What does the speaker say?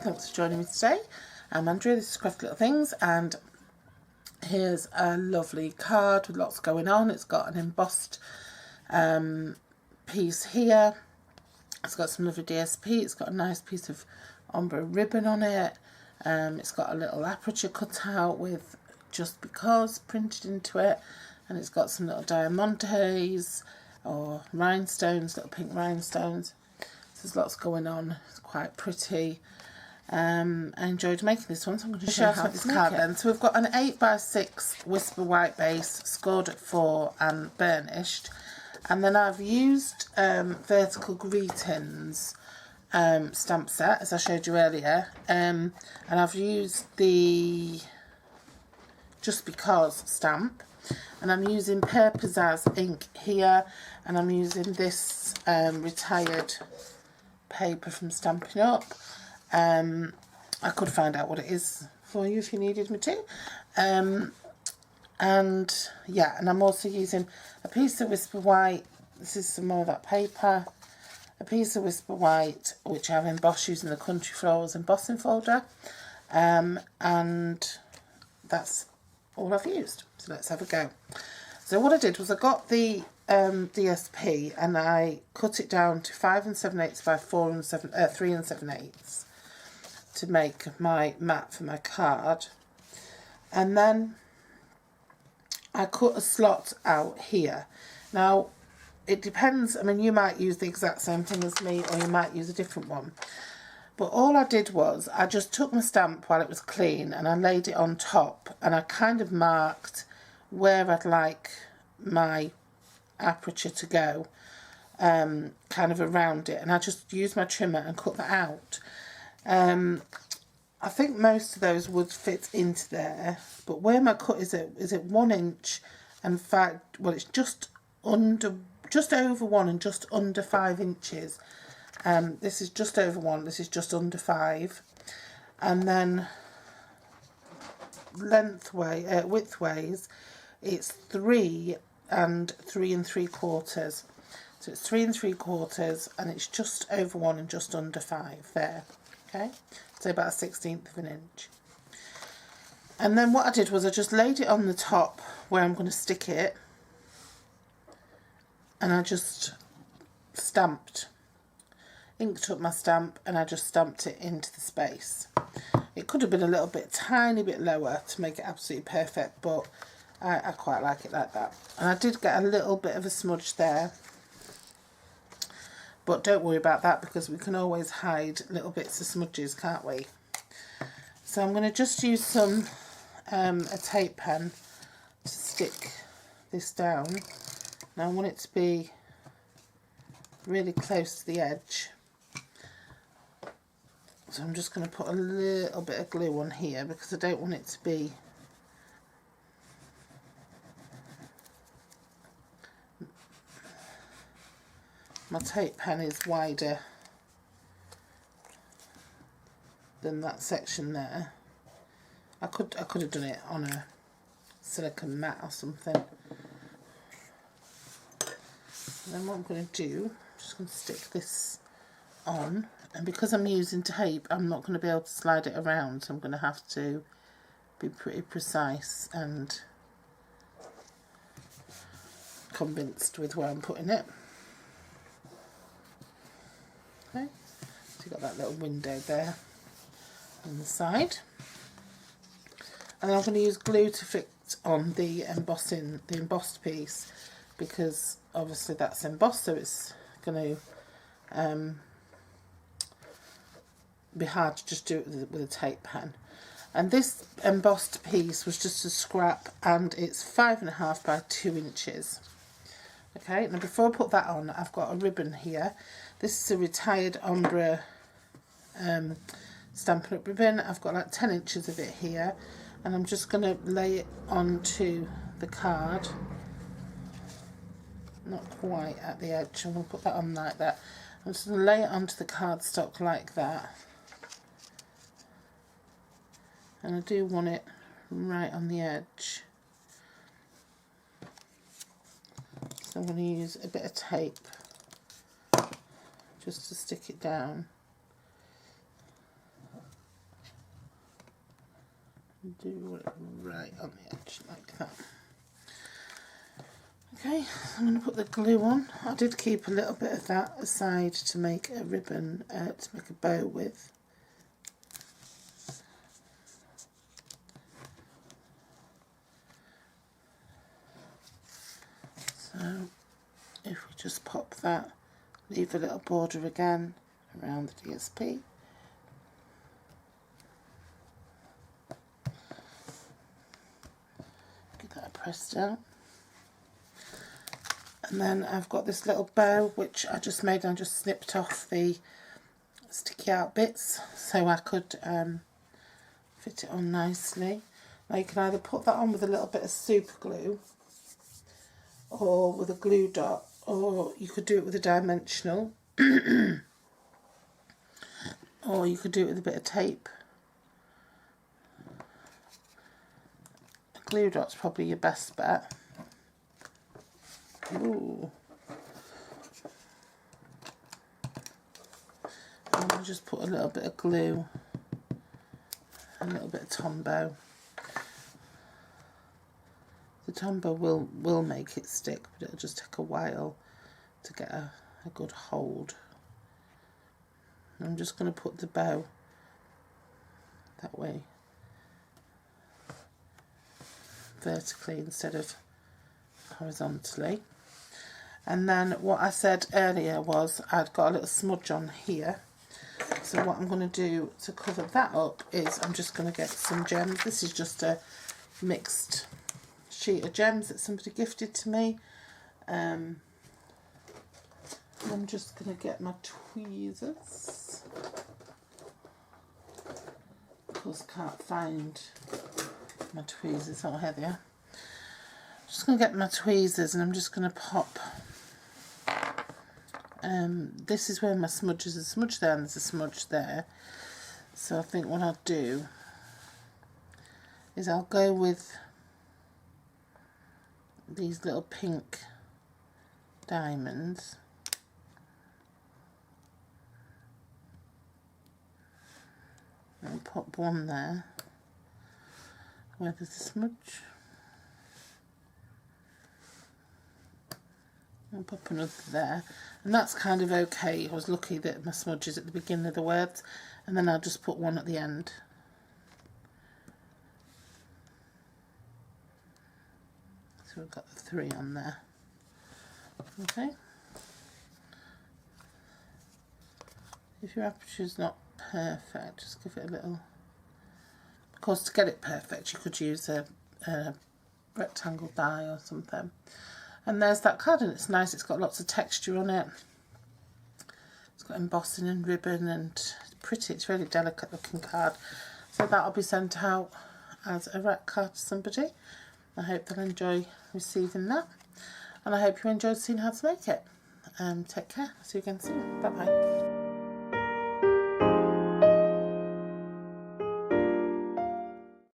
thanks for joining me today. I'm Andrea, this is Crafty Little Things, and here's a lovely card with lots going on. It's got an embossed piece here. It's got some lovely DSP. It's got a nice piece of ombre ribbon on it. It's got a little aperture cut out with "Just Because" printed into it, and it's got some little diamantes or rhinestones, little pink rhinestones. So there's lots going on. It's quite pretty. I enjoyed making this one, so I'm going to show you how to make this card then. So we've got an 8x6 Whisper White base, scored at 4 and burnished. And then I've used Vertical Greetings stamp set, as I showed you earlier. And I've used the Just Because stamp. And I'm using Pear Pizzazz ink here. And I'm using this retired paper from Stampin' Up. I could find out what it is for you if you needed me to. And yeah, and I'm also using a piece of Whisper White. This is some more of that paper. A piece of Whisper White, which I've embossed using the Country Florals embossing folder. And that's all I've used. So let's have a go. So what I did was I got the DSP and I cut it down to 5 7/8 by 3 7/8 to make my mat for my card. And then I cut a slot out here. Now it depends, I mean, you might use the exact same thing as me or you might use a different one. But all I did was I just took my stamp while it was clean and I laid it on top and I kind of marked where I'd like my aperture to go, kind of around it, and I just used my trimmer and cut that out. I think most of those would fit into there, but where my cut is at 1 inch and 5, well, it's just over 1 and just under 5 inches. This is just over 1, this is just under 5, and then widthways it's 3 and 3 3/4. So it's 3 3/4 and it's just over 1 and just under 5 there. Okay, so about 1/16 of an inch. And then what I did was I just laid it on the top where I'm going to stick it, and I just inked up my stamp, and I just stamped it into the space. It could have been a little bit, tiny bit lower to make it absolutely perfect, but I quite like it like that. And I did get a little bit of a smudge there, but don't worry about that because we can always hide little bits of smudges, can't we? So I'm going to just use some a tape pen to stick this down. Now I want it to be really close to the edge. So I'm just going to put a little bit of glue on here because I don't want it to be my tape pen is wider than that section there. I could have done it on a silicone mat or something. And then what I'm going to do, I'm just going to stick this on, and because I'm using tape I'm not going to be able to slide it around, so I'm going to have to be pretty precise and convinced with where I'm putting it. Okay, so you've got that little window there on the side, and then I'm going to use glue to fit on the embossed piece, because obviously that's embossed, so it's going to be hard to just do it with a tape pen. And this embossed piece was just a scrap, and it's 5.5 by 2 inches. Okay, now before I put that on, I've got a ribbon here. This is a retired ombre Stampin' Up ribbon. I've got like 10 inches of it here, and I'm just going to lay it onto the card. Not quite at the edge. I'm going to put that on like that. I'm just going to lay it onto the cardstock like that. And I do want it right on the edge. So I'm going to use a bit of tape just to stick it down. do it right on the edge like that. Okay, I'm going to put the glue on. I did keep a little bit of that aside to make a ribbon, to make a bow with. So if we just pop that, leave a little border again around the DSP. Get that pressed down. And then I've got this little bow which I just made. I just snipped off the sticky out bits so I could fit it on nicely. Now you can either put that on with a little bit of super glue or with a glue dot, or you could do it with a dimensional or you could do it with a bit of tape. A glue dot's probably your best bet. Ooh. And I'll just put a little bit of glue, a little bit of Tombow. The Tombow will make it stick, but it'll just take a while to get a good hold. I'm just going to put the bow that way, vertically instead of horizontally. And then what I said earlier was I'd got a little smudge on here. So what I'm going to do to cover that up is I'm just going to get some gems. This is just a mixed sheet of gems that somebody gifted to me. I'm just going to get my tweezers. Of course, can't find my tweezers. Oh, here they are. Just going to get my tweezers and I'm just going to pop. This is where my smudge is. There's a smudge there and there's a smudge there. So I think what I'll do is I'll go with these little pink diamonds. And pop one there. Where there's the smudge. And pop another there, and that's kind of okay. I was lucky that my smudge is at the beginning of the words, and then I'll just put one at the end. So we've got the 3 on there. Okay. If your aperture is not perfect, just give it a little. Of course, to get it perfect, you could use a rectangle die or something. And there's that card, and it's nice. It's got lots of texture on it. It's got embossing and ribbon, and it's pretty. It's a really delicate looking card. So that'll be sent out as a rack card to somebody. I hope they'll enjoy receiving that, and I hope you enjoyed seeing how to make it. Take care. See you again soon. Bye bye.